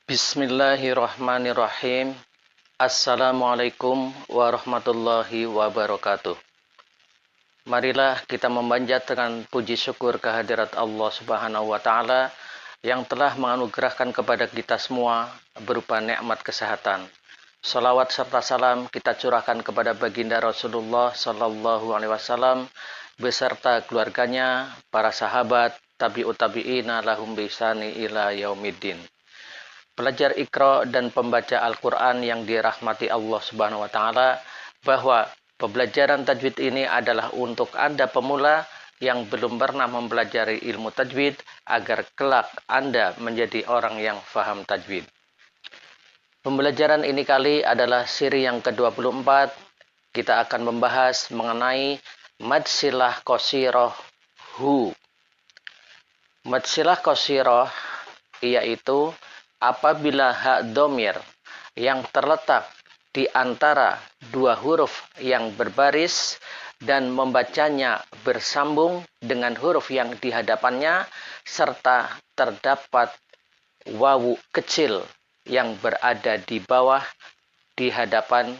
Bismillahirrahmanirrahim. Assalamualaikum warahmatullahi wabarakatuh. Marilah kita memanjatkan puji syukur kehadirat Allah Subhanahu wa taala yang telah menganugerahkan kepada kita semua berupa nikmat kesehatan. Salawat serta salam kita curahkan kepada baginda Rasulullah sallallahu alaihi wasallam beserta keluarganya, para sahabat, tabi'ut tabi'ina lahum bi ihsani ila yaumiddin. Pelajar Iqra dan pembaca Al-Quran yang dirahmati Allah Subhanahu wa taala, bahwa pembelajaran tajwid ini adalah untuk Anda pemula yang belum pernah mempelajari ilmu tajwid agar kelak Anda menjadi orang yang faham tajwid. Pembelajaran ini kali adalah siri yang ke-24. Kita akan membahas mengenai mad silah qasirah hu. Mad silah qasirah yaitu apabila hak dhamir yang terletak di antara dua huruf yang berbaris dan membacanya bersambung dengan huruf yang di hadapannya serta terdapat wawu kecil yang berada di bawah di hadapan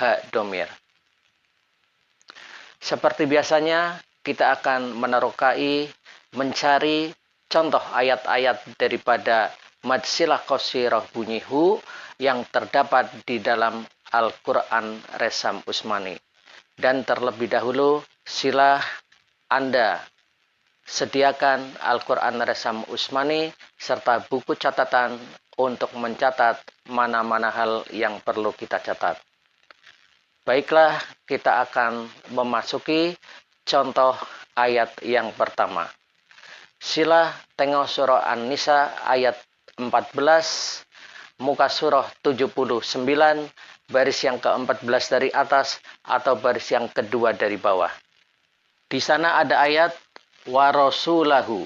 hak dhamir. Seperti biasanya kita akan menerokai mencari contoh ayat-ayat daripada mad silah qasirah bunyi hu yang terdapat di dalam Al-Quran Resam Usmani. Dan terlebih dahulu sila Anda sediakan Al-Quran Resam Usmani serta buku catatan untuk mencatat mana-mana hal yang perlu kita catat. Baiklah, kita akan memasuki contoh ayat yang pertama. Sila tengok surah An-Nisa ayat 14, muka surah 79, baris yang ke-14 dari atas atau baris yang kedua dari bawah. Di sana ada ayat wa rasulahu.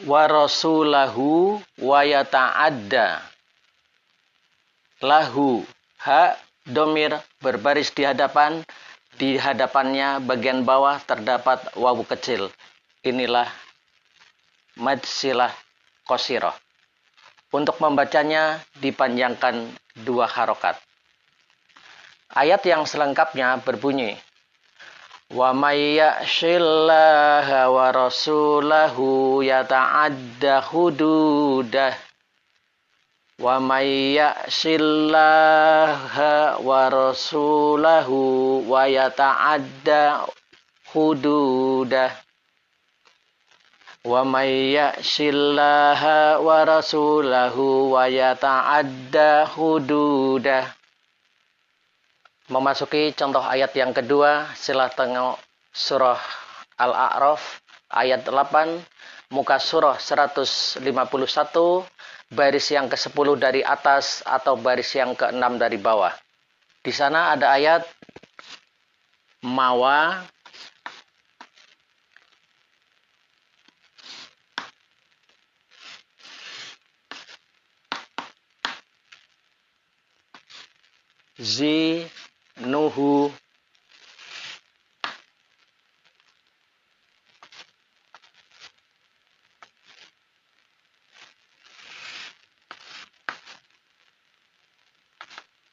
Wa rasulahu wa yata'adda. Lahu, ha, domir berbaris di hadapan. Di hadapannya bagian bawah terdapat wawu kecil. Inilah mad silah qasirah. Untuk membacanya dipanjangkan 2 harokat. Ayat yang selengkapnya berbunyi, wa may ya'shillaha wa rasulahu yata'adda hududah. Wa may ya'shillaha wa rasulahu wa yata'adda hududah. Wa may ya'shillaha wa rasulahu wa yata'adda hududah. Memasuki contoh ayat yang kedua, sila tengok surah Al-A'raf ayat 8, muka surah 151, baris yang ke-10 dari atas atau baris yang ke-6 dari bawah. Di sana ada ayat mawa nuhu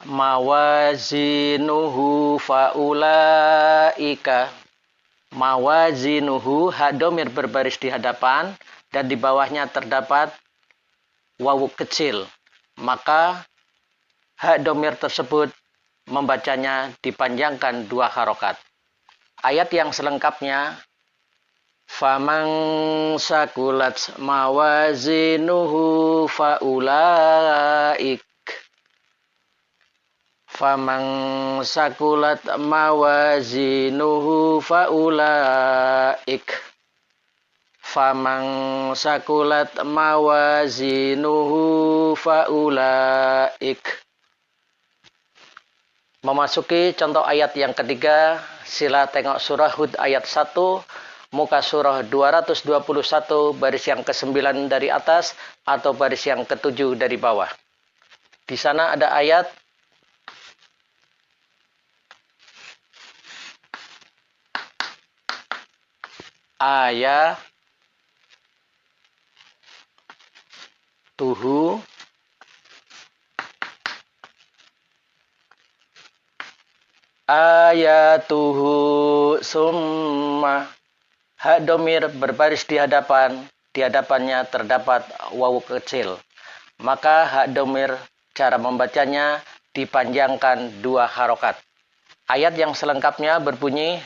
mawazinuhu faulaika. Mawazinuhu, hak domir berbaris di hadapan dan di bawahnya terdapat wawu kecil. Maka hak domir tersebut membacanya dipanjangkan 2 harokat. Ayat yang selengkapnya, faman sakulat mawazinuhu faulaik. Faman sakulat mawazinuhu faulaik. Faman sakulat mawazinuhu faulaik. Memasuki contoh ayat yang ketiga, sila tengok surah Hud ayat 1, muka surah 221, baris yang ke-9 dari atas atau baris yang ke-7 dari bawah. Di sana ada ayat tuhu ayatuhu summa hak domir berbaris di hadapannya terdapat wawu kecil. Maka hak domir cara membacanya dipanjangkan 2 harokat. Ayat yang selengkapnya berbunyi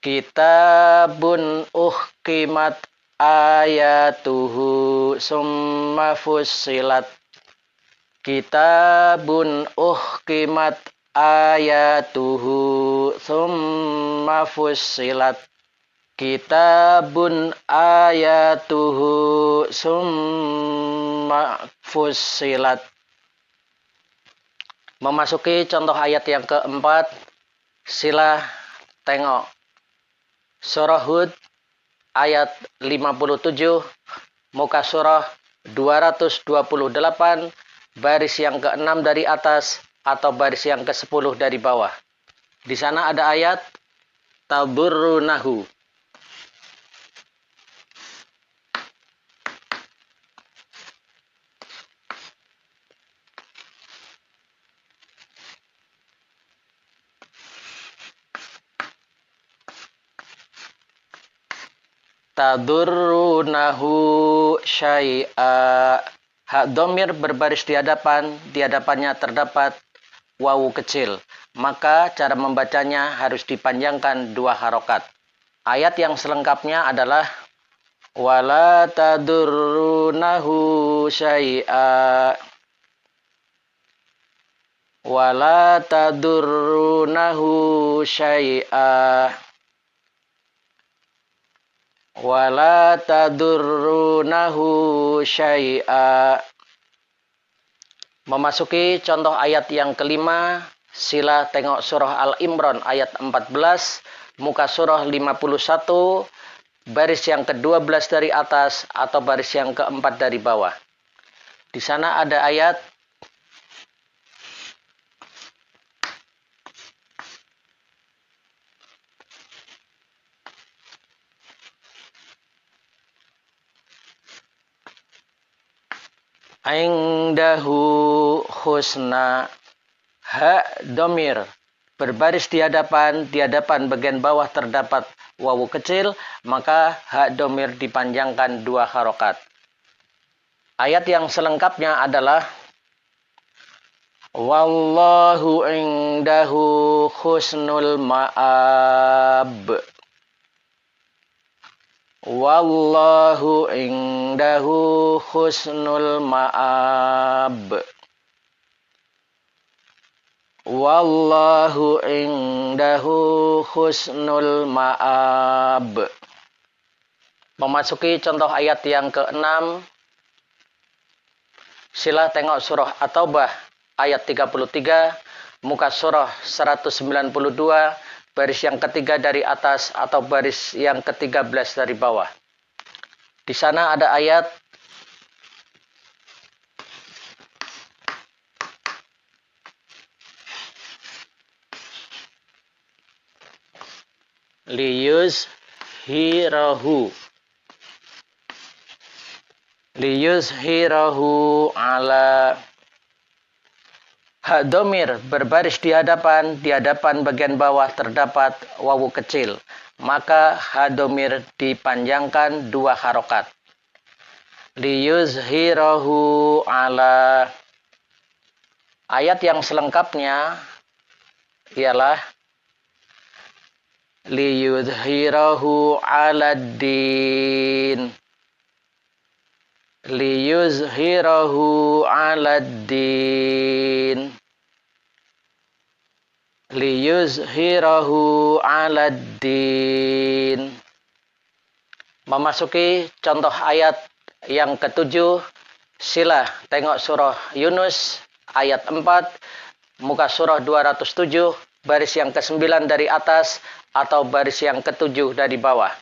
Kitabun uhkimat ayatuhu summa fussilat. Kitabun uhkimat ayatuhu summa fussilat. Kitabun ayatuhu summa fussilat. Memasuki contoh ayat yang keempat, sila tengok surah Hud ayat 57, muka surah 228, baris yang ke-6 dari atas atau baris yang ke-10 dari bawah. Di sana ada ayat taburrunahu. Tadurrunahu syai'a. Hak domir berbaris di hadapannya terdapat wawu kecil. Maka cara membacanya harus dipanjangkan 2 harokat. Ayat yang selengkapnya adalah wala tadurrunahu syai'a. Wala tadurrunahu syai'a. Wala tadurrunahu syai'a. Memasuki contoh ayat yang kelima, sila tengok surah Al-Imran ayat 14, muka surah 51, baris yang ke-12 dari atas atau baris yang ke-4 dari bawah. Di sana ada ayat Indahu husna. Hak domir berbaris di hadapan bagian bawah terdapat wawu kecil, maka hak domir dipanjangkan 2 harokat. Ayat yang selengkapnya adalah wallahu indahu husnul ma'ab. Wallahu indahu husnul ma'ab. Wallahu indahu husnul ma'ab. Memasuki contoh ayat yang ke-6, sila tengok surah At-Taubah ayat 33, muka surah 192, baris yang ketiga dari atas atau baris yang ke-13 dari bawah. Di sana ada ayat liyuzhirahu ala. Hak domir berbaris di hadapan bagian bawah terdapat wawu kecil, maka hak domir dipanjangkan 2 harokat. Liyuzhirahu ala. Ayat yang selengkapnya ialah liyuzhirahu ala din. Liyuzhirahu ala din. Liyuzhirahu ala din. Memasuki contoh ayat yang ke-7, sila tengok surah Yunus ayat 4, muka surah 207, baris yang ke-9 dari atas atau baris yang ke-7 dari bawah.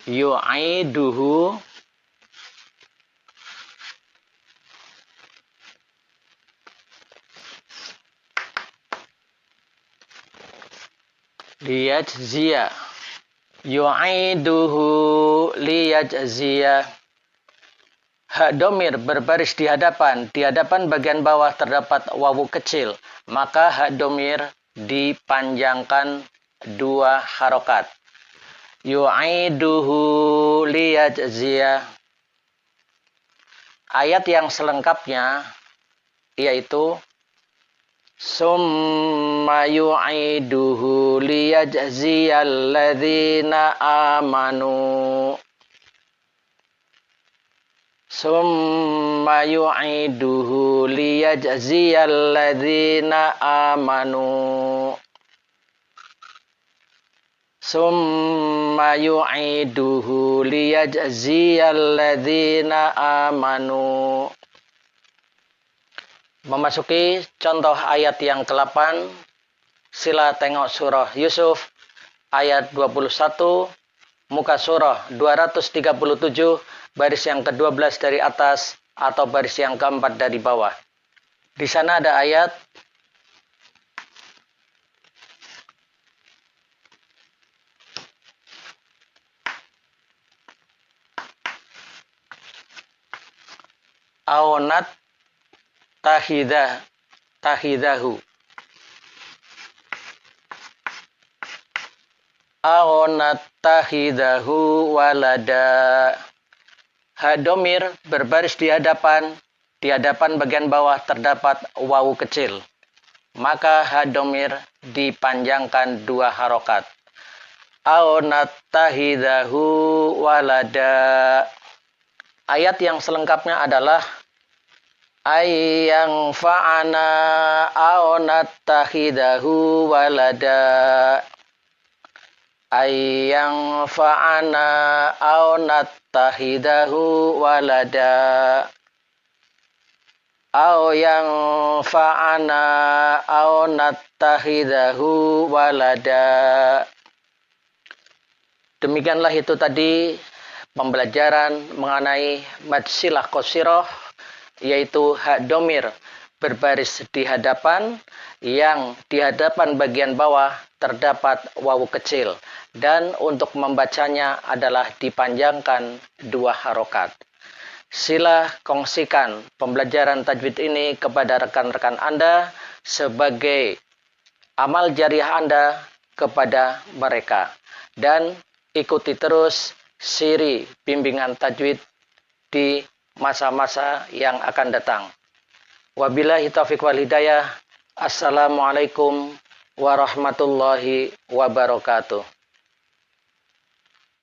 Yu'iduhu liyajziya. Yu'iduhu liyajziya. Hak domir berbaris di hadapan bagian bawah terdapat wawu kecil, maka hak domir dipanjangkan 2 harokat. Yu'iduhu liyajziya. Ayat yang selengkapnya yaitu summa yu'iduhu liyajziyal ladzina amanu. Summa yu'iduhu liyajziyal ladzina amanu. Summa yu'iduhu liyajziyal ladzina amanu. Memasuki contoh ayat yang ke-8, sila tengok surah Yusuf ayat 21, muka surah 237, baris yang ke-12 dari atas atau baris yang ke-4 dari bawah. Di sana ada ayat aonat tahidahu. Aonat tahidahu walada. Hak domir berbaris di hadapan bagian bawah terdapat wawu kecil, maka hak domir dipanjangkan 2 harokat. Aonat tahidahu walada. Ayat yang selengkapnya adalah ayyang fa'ana aonat tahidahu walada. Ayyang fa'ana aonat tahidahu walada. Au yang fa'ana aonat tahidahu walada. Demikianlah itu tadi pembelajaran mengenai madsilah qasirah, yaitu hak domir berbaris di hadapan, yang di hadapan bagian bawah terdapat wawu kecil, dan untuk membacanya adalah dipanjangkan 2 harokat. Sila kongsikan pembelajaran tajwid ini kepada rekan-rekan Anda sebagai amal jariah Anda kepada mereka, dan ikuti terus siri bimbingan tajwid di masa-masa yang akan datang. Wabillahi taufiq wal hidayah. Assalamualaikum warahmatullahi wabarakatuh.